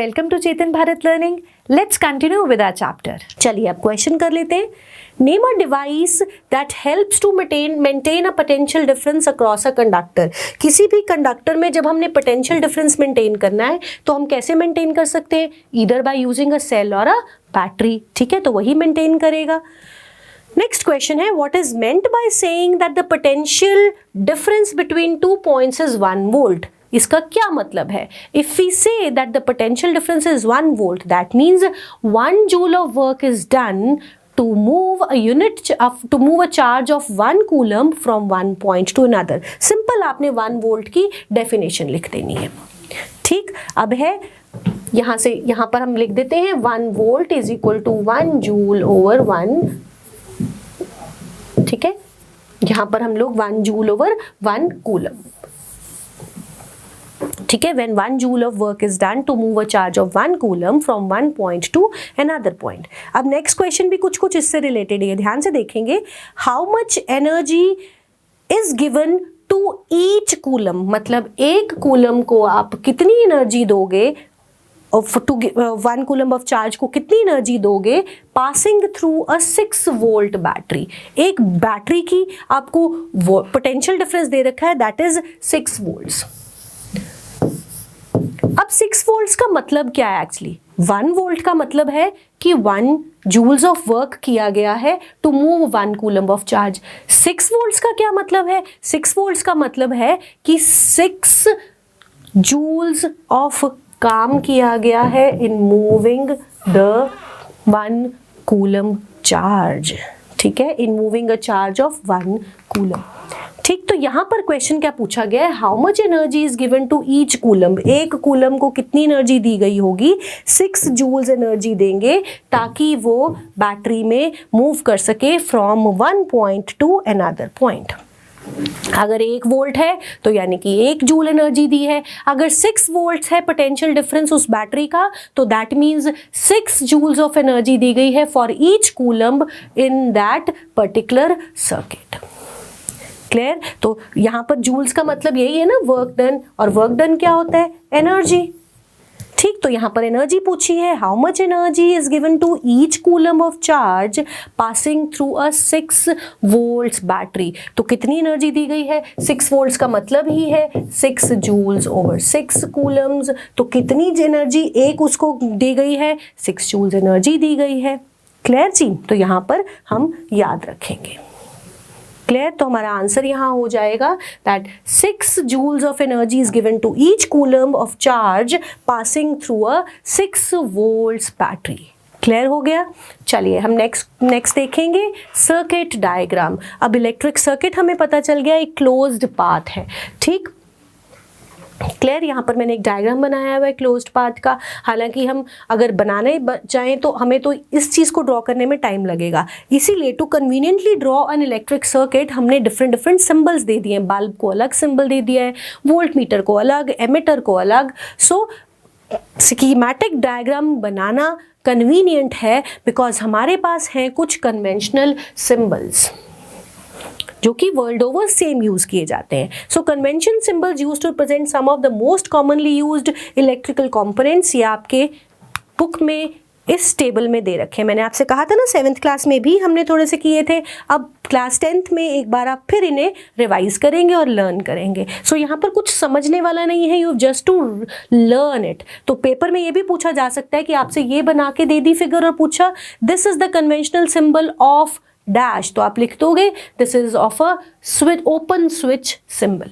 welcome to Chetan Bharat Learning. Let's continue with our chapter. चलिए अब question कर लेते हैं. Name a device that helps to maintain a potential difference across a conductor. किसी भी conductor में जब हमने potential difference maintain करना है तो हम कैसे maintain कर सकते हैं? Either by using a cell or a battery. ठीक है, तो वही maintain करेगा. Next question है, what is meant by saying that the potential difference between 2 points is 1 volt? इसका क्या मतलब है? If we say that the potential difference is 1 volt, that means 1 joule of work is done to move a charge of 1 coulomb from one point to another. Simple आपने 1 volt की definition लिख देनी है. ठीक, अब है यहाँ से यहाँ पर हम लिख देते हैं 1 volt is equal to 1 joule over 1. ठीक है, यहाँ पर हम लोग 1 joule over 1 coulomb. ठीक है, when 1 joule of work is done to move a charge of 1 coulomb from one point to another point. अब नेक्स्ट क्वेश्चन भी कुछ इससे रिलेटेड है, ध्यान से देखेंगे. How much energy is given to each coulomb, मतलब एक कूलम को आप कितनी एनर्जी दोगे, टू 1 कूलम ऑफ चार्ज को कितनी एनर्जी दोगे passing through a 6 volt battery. एक बैटरी की आपको पोटेंशियल डिफरेंस दे रखा है, दैट इज 6 वोल्ट्स. अब 6 वोल्ट्स का मतलब क्या है? एक्चुअली 1 वोल्ट का मतलब है कि 1 जूल्स ऑफ वर्क किया गया है to move 1 coulomb of charge. 6 volts का क्या मतलब है? 6 वोल्ट्स का मतलब है कि 6 जूल्स ऑफ काम किया गया है in moving the 1 coulomb charge. ठीक है, in moving a charge of 1 coulomb. ठीक, तो यहाँ पर क्वेश्चन क्या पूछा गया है? How much energy is given to each coulomb. एक कूलम को कितनी एनर्जी दी गई होगी? 6 जूल्स एनर्जी देंगे ताकि वो बैटरी में मूव कर सके from one point two another point. अगर 1 वोल्ट है तो यानी कि 1 जूल एनर्जी दी है. अगर 6 वोल्ट्स है पोटेंशियल डिफरेंस उस बैटरी का, तो that means 6 joules of energy दी गई है for each coulomb in that particular circuit. Clear? तो यहाँ पर जूल्स का मतलब यही है ना, वर्क डन, और वर्क डन क्या होता है? एनर्जी. ठीक, तो यहाँ पर एनर्जी पूछी है. How much energy is given to each coulomb of charge passing through a 6 volts battery. तो कितनी एनर्जी दी गई है? 6 वोल्ट्स का मतलब ही है 6 जूल्स ओवर 6 कूलम्स. तो कितनी एनर्जी एक उसको दी गई है? 6 जूल्स एनर्जी दी गई है. क्लियर जी? तो यहाँ पर हम याद रखेंगे. क्लियर? तो हमारा आंसर यहाँ हो जाएगा that 6 joules of energy is given to each coulomb of charge passing through a 6 volts battery. Clear हो गया? चलिए हम नेक्स्ट देखेंगे सर्किट डायग्राम. अब इलेक्ट्रिक सर्किट हमें पता चल गया एक क्लोज्ड पाथ है. ठीक, क्लियर? यहाँ पर मैंने एक डायग्राम बनाया हुआ है क्लोज्ड पाथ का. हालांकि हम अगर बनाने चाहें तो हमें तो इस चीज़ को ड्रॉ करने में टाइम लगेगा, इसीलिए to conveniently draw an electric circuit हमने डिफरेंट सिंबल्स दे दिए हैं. बल्ब को अलग सिंबल दे दिया है, वोल्ट मीटर को अलग, एमिटर को अलग. सो स्कीमेटिक डायग्राम बनाना कन्वीनियंट है बिकॉज हमारे पास हैं कुछ कन्वेंशनल सिंबल्स जो कि वर्ल्ड ओवर सेम यूज किए जाते हैं. So convention symbols use to present some of the most commonly used electrical components. ये आपके बुक में इस टेबल में दे रखे हैं. मैंने आपसे कहा था ना 7th क्लास में भी हमने थोड़े से किए थे. अब क्लास 10th में एक बार आप फिर इन्हें रिवाइज करेंगे और लर्न करेंगे. सो यहाँ पर कुछ समझने वाला नहीं है, you just to learn it. तो पेपर में ये भी पूछा जा सकता है कि आपसे ये बना के दे दी फिगर और पूछा this is the conventional symbol of dash, तो आप लिख दोगे this is of a switch, open switch symbol.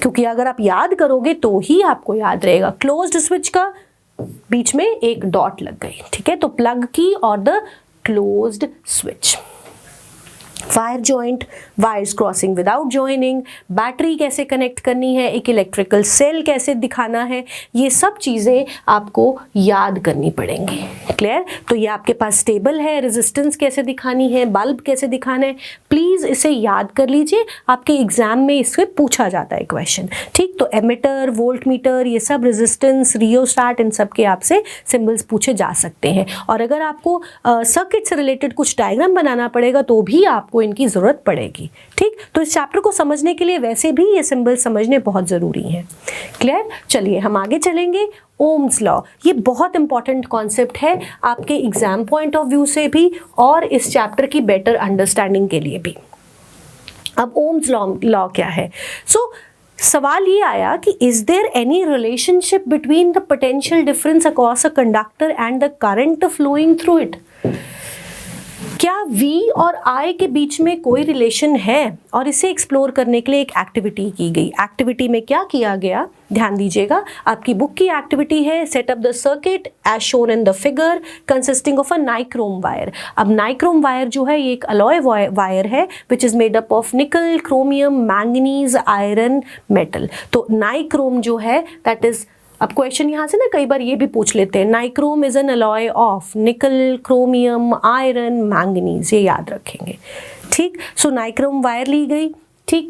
क्योंकि अगर आप याद करोगे तो ही आपको याद रहेगा. क्लोज्ड स्विच का बीच में एक डॉट लग गई. ठीक है, तो प्लग की और the closed switch. Wire joint, wires crossing without joining, battery कैसे कनेक्ट करनी है, एक इलेक्ट्रिकल सेल कैसे दिखाना है, ये सब चीज़ें आपको याद करनी पड़ेंगी. क्लियर? तो ये आपके पास टेबल है, रेजिस्टेंस कैसे दिखानी है, बल्ब कैसे दिखाना है. प्लीज़ इसे याद कर लीजिए, आपके एग्जाम में इससे पूछा जाता है क्वेश्चन. ठीक, तो एमीटर, वोल्ट मीटर, ये सब रेजिस्टेंस, रियोस्टैट, इन सब के आपसे सिंबल्स पूछे जा सकते हैं. और अगर आपको सर्किट से रिलेटेड कुछ डायग्राम बनाना पड़ेगा तो भी आपको इनकी जरूरत पड़ेगी. ठीक, तो इस चैप्टर को समझने के लिए वैसे भी ये सिंबल समझने बहुत जरूरी हैं. क्लियर? चलिए हम आगे चलेंगे ओम्स लॉ। ये बहुत इंपॉर्टेंट कॉन्सेप्ट है आपके एग्जाम पॉइंट ऑफ व्यू से भी और इस चैप्टर की बेटर अंडरस्टैंडिंग के लिए भी। अब ओम्स लॉ क्या है? सवाल ये आया कि is there any relationship between the potential difference across a conductor and the current flowing through it? क्या V और I के बीच में कोई रिलेशन है? और इसे एक्सप्लोर करने के लिए एक एक्टिविटी की गई। एक्टिविटी में क्या किया गया, ध्यान दीजिएगा, आपकी बुक की एक्टिविटी है set up the circuit as shown in the figure consisting of a nichrome wire. अब नाइक्रोम वायर जो है ये एक अलॉय वायर है which is made up of nickel, chromium, manganese, iron, metal. तो नाइक्रोम जो है दैट इज, अब क्वेश्चन यहाँ से ना कई बार ये भी पूछ लेते हैं, nichrome is an alloy of nickel, chromium, iron, manganese, ये याद रखेंगे। ठीक, सो नाइक्रोम वायर ली गई, ठीक,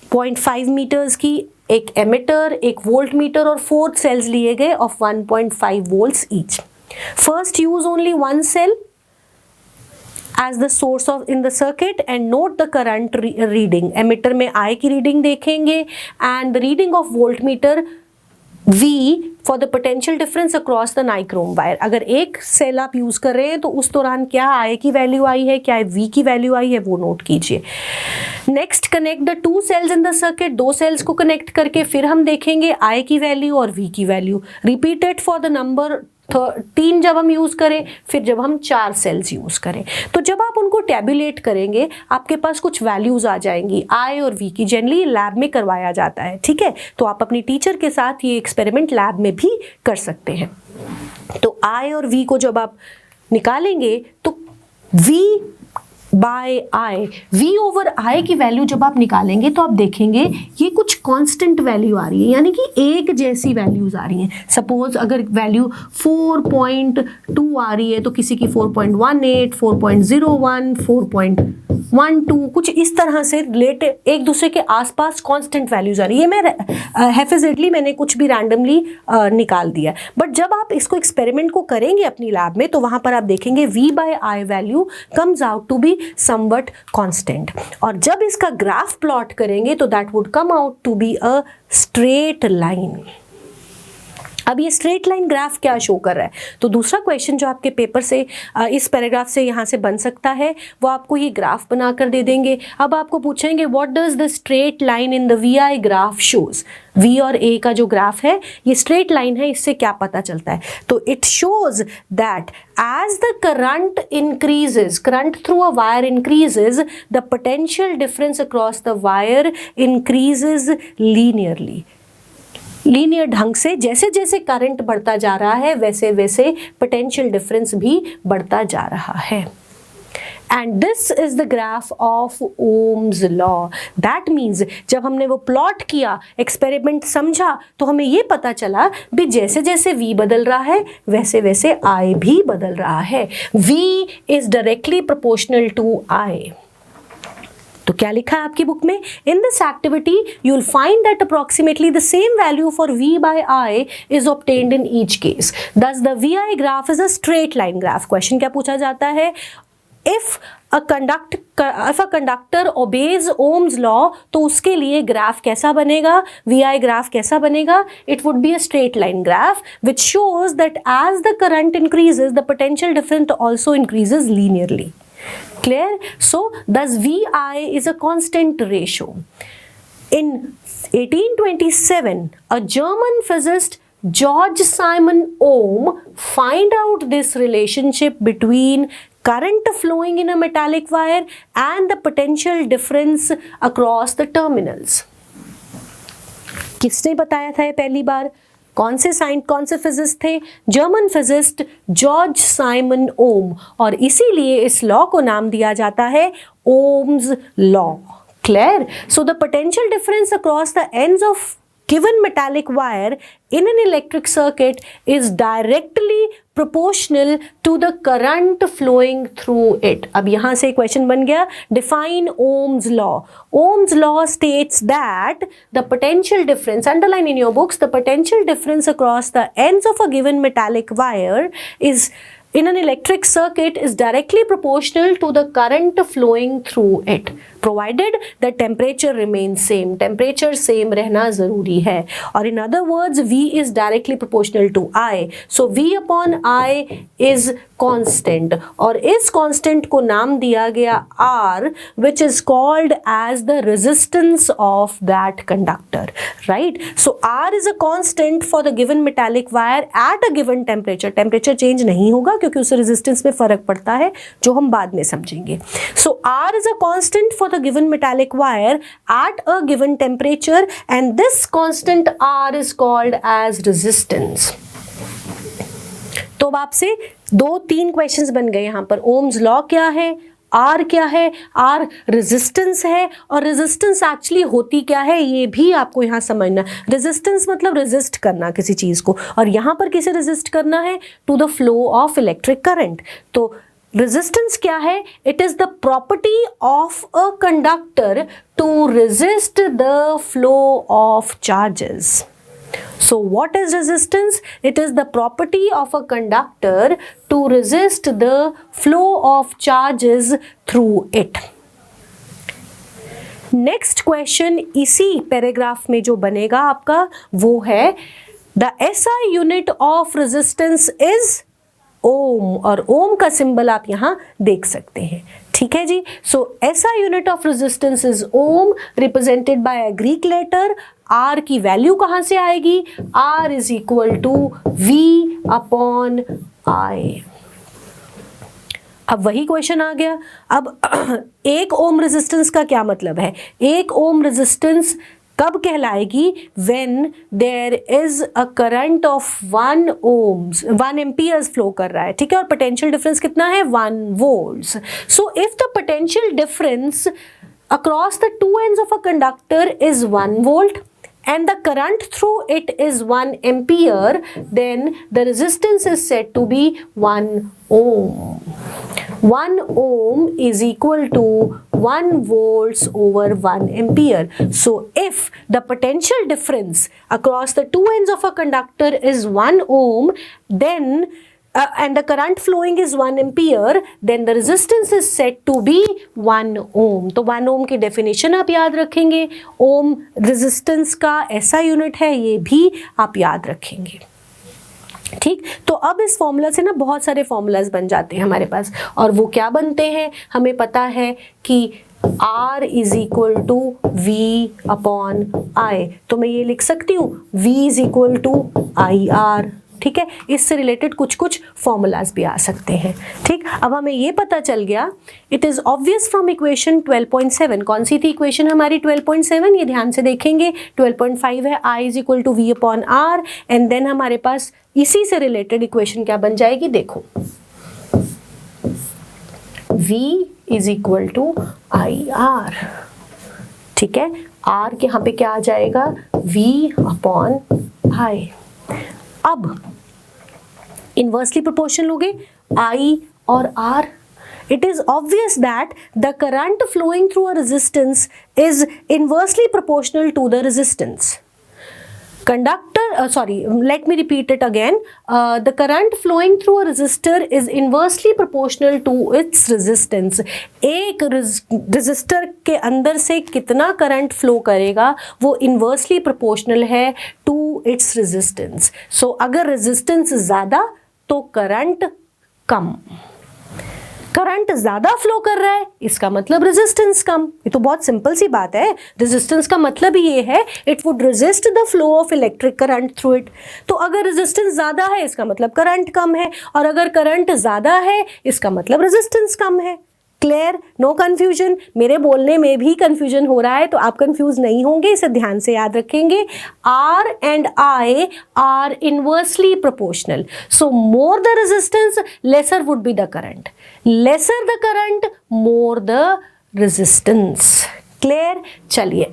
0.5 मीटर्स की, एक एमिटर, एक वोल्ट मीटर और 4 सेल्स लिए गए of 1.5 volts each. First use only 1 cell as the source of in the circuit and note the current reading। Emitter में I की रीडिंग देखेंगे and the reading of voltmeter V for the potential difference across the nichrome wire। अगर एक cell आप use कर रहे हैं तो उस दौरान क्या I की वैल्यू आई है, क्या V की वैल्यू आई है, वो नोट कीजिए। Next connect the 2 cells in the circuit. 2 cells को कनेक्ट करके फिर हम देखेंगे I की वैल्यू और V की value. Repeated for the number 3 जब हम यूज करें, फिर जब हम 4 सेल्स यूज करें, तो जब आप उनको टैबुलेट करेंगे आपके पास कुछ वैल्यूज आ जाएंगी I और V की। जनरली लैब में करवाया जाता है, ठीक है, तो आप अपनी टीचर के साथ ये एक्सपेरिमेंट लैब में भी कर सकते हैं। तो I और V को जब आप निकालेंगे तो V by I, V over I की वैल्यू जब आप निकालेंगे तो आप देखेंगे ये कुछ कांस्टेंट वैल्यू आ रही है, यानी कि एक जैसी वैल्यूज आ रही हैं। सपोज अगर वैल्यू 4.2 आ रही है तो किसी की 4.18, 4.01, 4.12, कुछ इस तरह से रिलेटेड एक दूसरे के आसपास कांस्टेंट वैल्यूज आ रही है। मैं हैफिजेटली मैंने कुछ भी रैंडमली निकाल दिया, बट जब आप इसको एक्सपेरिमेंट को करेंगे अपनी लैब में तो वहां पर आप देखेंगे V by I value comes out to be somewhat constant। और जब इसका ग्राफ प्लॉट करेंगे तो that would come out to be a straight line. अब ये स्ट्रेट लाइन ग्राफ क्या शो कर रहा है? तो दूसरा क्वेश्चन जो आपके पेपर से इस पैराग्राफ से यहाँ से बन सकता है वो आपको ये ग्राफ बनाकर दे देंगे। अब आपको पूछेंगे what does the straight line in the VI graph shows. V और A का जो ग्राफ है ये स्ट्रेट लाइन है, इससे क्या पता चलता है? तो it shows that as the current increases, current through a wire increases, the potential difference across the wire increases linearly। Linear ढंग से जैसे जैसे करंट बढ़ता जा रहा है वैसे वैसे पोटेंशियल डिफरेंस भी बढ़ता जा रहा है। And this is the graph of Ohm's law. That means जब हमने वो प्लॉट किया, एक्सपेरिमेंट समझा, तो हमें ये पता चला भी जैसे जैसे V बदल रहा है वैसे वैसे I भी बदल रहा है। V is directly proportional to I। तो क्या लिखा है आपकी बुक में? In this activity you will find that approximately the same value for V by I is obtained in each case. Thus the VI graph is a straight line graph. Question क्या पूछा जाता है? If a conductor obeys ohm's law तो उसके लिए graph कैसा बनेगा, VI graph कैसा बनेगा? It would be a straight line graph which shows that as the current increases the potential difference also increases linearly. Clear? So thus VI is a constant ratio. In 1827, a German physicist George Simon Ohm find out this relationship between current flowing in a metallic wire and the potential difference across the terminals। किसने बताया था ये पहली बार? कौन से physicist थे? German physicist George Simon ओम। और इसीलिए इस लॉ को नाम दिया जाता है Ohm's law. Clear? So the potential difference across the ends of given metallic wire in an electric circuit is directly proportional to the current flowing through it। अब यहां से क्वेश्चन बन गया, define Ohm's law। Ohm's law states that the potential difference, underline in your books, the potential difference across the ends of a given metallic wire is in an electric circuit is directly proportional to the current flowing through it, provided the temperature remains same. Temperature same रहना जरूरी है. और in other words, V is directly proportional to I. So V upon I is constant, और इस constant को नाम दिया गया R, which is called as the resistance of that conductor, right? So R is a constant for the given metallic wire at a given temperature. Temperature change नहीं होगा क्योंकि उस resistance में फर्क पड़ता है जो हम बाद में समझेंगे. So R is a constant for the given metallic wire at a given temperature, and this constant R is called as resistance. तो अब आपसे 2-3 क्वेश्चंस बन गए यहाँ पर. ओम्स लॉ क्या है, आर क्या है, आर रेजिस्टेंस है, और रेजिस्टेंस एक्चुअली होती क्या है ये भी आपको यहाँ समझना. रेजिस्टेंस मतलब रेजिस्ट करना किसी चीज को, और यहाँ पर किसे रेजिस्ट करना है, to the flow of electric current. तो रेजिस्टेंस क्या है, it is the property of a conductor to resist the flow of charges. So what is resistance? It is the property of a conductor to resist the flow of charges through it. Next question इसी paragraph में जो बनेगा आपका वो है the SI unit of resistance is ओम, और ओम का symbol आप यहाँ देख सकते हैं. ठीक है जी. So SI unit of resistance is ohm, represented by a Greek letter. R की वैल्यू कहां से आएगी, R is equal to V upon I. अब वही क्वेश्चन आ गया. अब 1 ओम रेजिस्टेंस का क्या मतलब है, 1 ओम रेजिस्टेंस कब कहलाएगी, when there is a current of 1 ohms 1 amperes flow कर रहा है. ठीक है, और पोटेंशियल डिफरेंस कितना है, 1 volts. So if the potential difference across the two ends of a conductor is 1 volt and the current through it is 1 ampere, then the resistance is said to be 1 ohm. 1 ohm is equal to 1 volts over 1 ampere. So if the potential difference across the two ends of a conductor is 1 ohm, then and the current flowing is 1 ampere, then the resistance is said to be 1 ohm. तो 1 ohm की definition आप याद रखेंगे. Ohm resistance का ऐसा unit है, ये भी आप याद रखेंगे. ठीक, तो अब इस फॉर्मूला से ना बहुत सारे फॉर्मूलाज बन जाते हैं हमारे पास, और वो क्या बनते हैं हमें पता है कि R is equal to V upon I. तो मैं ये लिख सकती हूँ V is equal to I R. ठीक है, इससे रिलेटेड कुछ कुछ फॉर्मूलाज भी आ सकते हैं. ठीक, अब हमें ये पता चल गया. It is obvious from equation 12.7. कौन सी थी इक्वेशन हमारी 12.7, ये ध्यान से देखेंगे. 12.5 है I is equal to V upon R, and then हमारे पास इसी से रिलेटेड इक्वेशन क्या बन जाएगी, देखो V is equal to I R. ठीक है, R के यहाँ पे क्या आ जाएगा, V अपॉन आई. अब इनवर्सली प्रोपोर्शनल हो गए I और R. It is obvious that the current flowing through a resistance is inversely proportional to the resistance. Let me repeat it again. The current flowing through a resistor is inversely proportional to its resistance. एक resistor के अंदर से कितना current flow करेगा वो inversely proportional है to its resistance. So अगर resistance ज़्यादा तो करंट कम. करंट ज्यादा फ्लो कर रहा है इसका मतलब रेजिस्टेंस कम. ये तो बहुत सिंपल सी बात है. रेजिस्टेंस का मतलब ही ये है it would resist the flow of electric current through it. तो अगर रेजिस्टेंस ज्यादा है इसका मतलब करंट कम है, और अगर करंट ज्यादा है इसका मतलब रेजिस्टेंस कम है. Clear, no confusion. मेरे बोलने में भी कंफ्यूजन हो रहा है तो आप कंफ्यूज नहीं होंगे, इसे ध्यान से याद रखेंगे. R and I are inversely proportional. So more the resistance, lesser would be the current. Lesser the current, more the resistance. Clear? चलिए,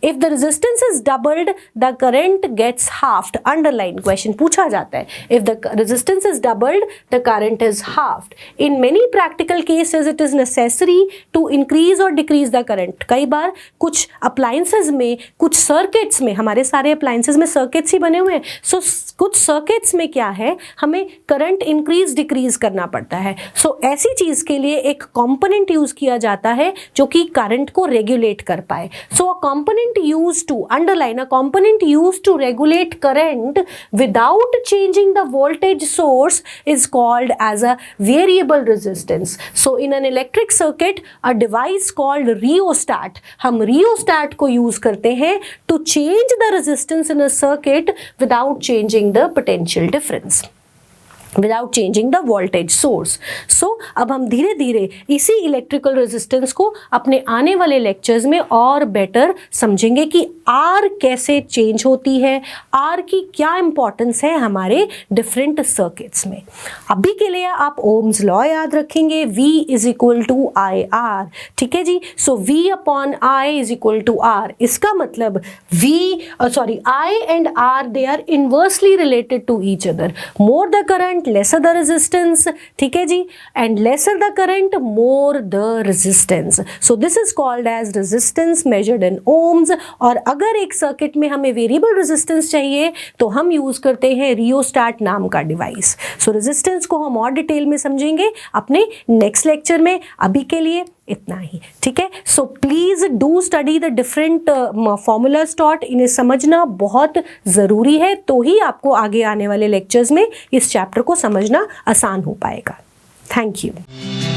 if the resistance is doubled the current gets halved, underline question पूछा जाता है, if the resistance is doubled the current is halved. In many practical cases it is necessary to increase और decrease the current. कई बार कुछ appliances में, कुछ circuits में, हमारे सारे अप्लायंसेस में सर्किट्स ही बने हुए हैं, सो कुछ सर्किट्स में क्या है, हमें करंट इंक्रीज डिक्रीज करना पड़ता है। सो ऐसी चीज के लिए एक कंपोनेंट यूज किया जाता है जो कि करंट को रेगुलेट कर पाए। So a component use to, underline, a component use to regulate current without changing the voltage source is called as a variable resistance. So in an electric circuit a device called rheostat, हम rheostat को use करते हैं to change the resistance in a circuit without changing the potential difference, without changing the voltage source. So अब हम धीरे धीरे इसी electrical resistance को अपने आने वाले लेक्चर्स में और बेटर समझेंगे कि आर कैसे चेंज होती है, आर की क्या इंपॉर्टेंस है हमारे डिफरेंट सर्किट्स में। अभी के लिए आप ओम्स लॉ याद रखेंगे, V is equal to I R, ठीक है जी। So V upon I is equal to R, इसका मतलब I and R they are inversely related to each other. More the current lesser the resistance, ठीक है जी, and lesser the current more the resistance. So this is called as resistance measured in ohms। और अगर एक circuit में हमें variable resistance चाहिए तो हम यूज करते हैं रियोस्टैट नाम का डिवाइस। सो रेजिस्टेंस को हम और डिटेल में समझेंगे अपने नेक्स्ट लेक्चर में, अभी के लिए इतना ही, ठीक है। So please do study the different formulas taught, इन्हें समझना बहुत ज़रूरी है, तो ही आपको आगे आने वाले लेक्चर्स में इस चैप्टर को समझना आसान हो पाएगा। Thank you.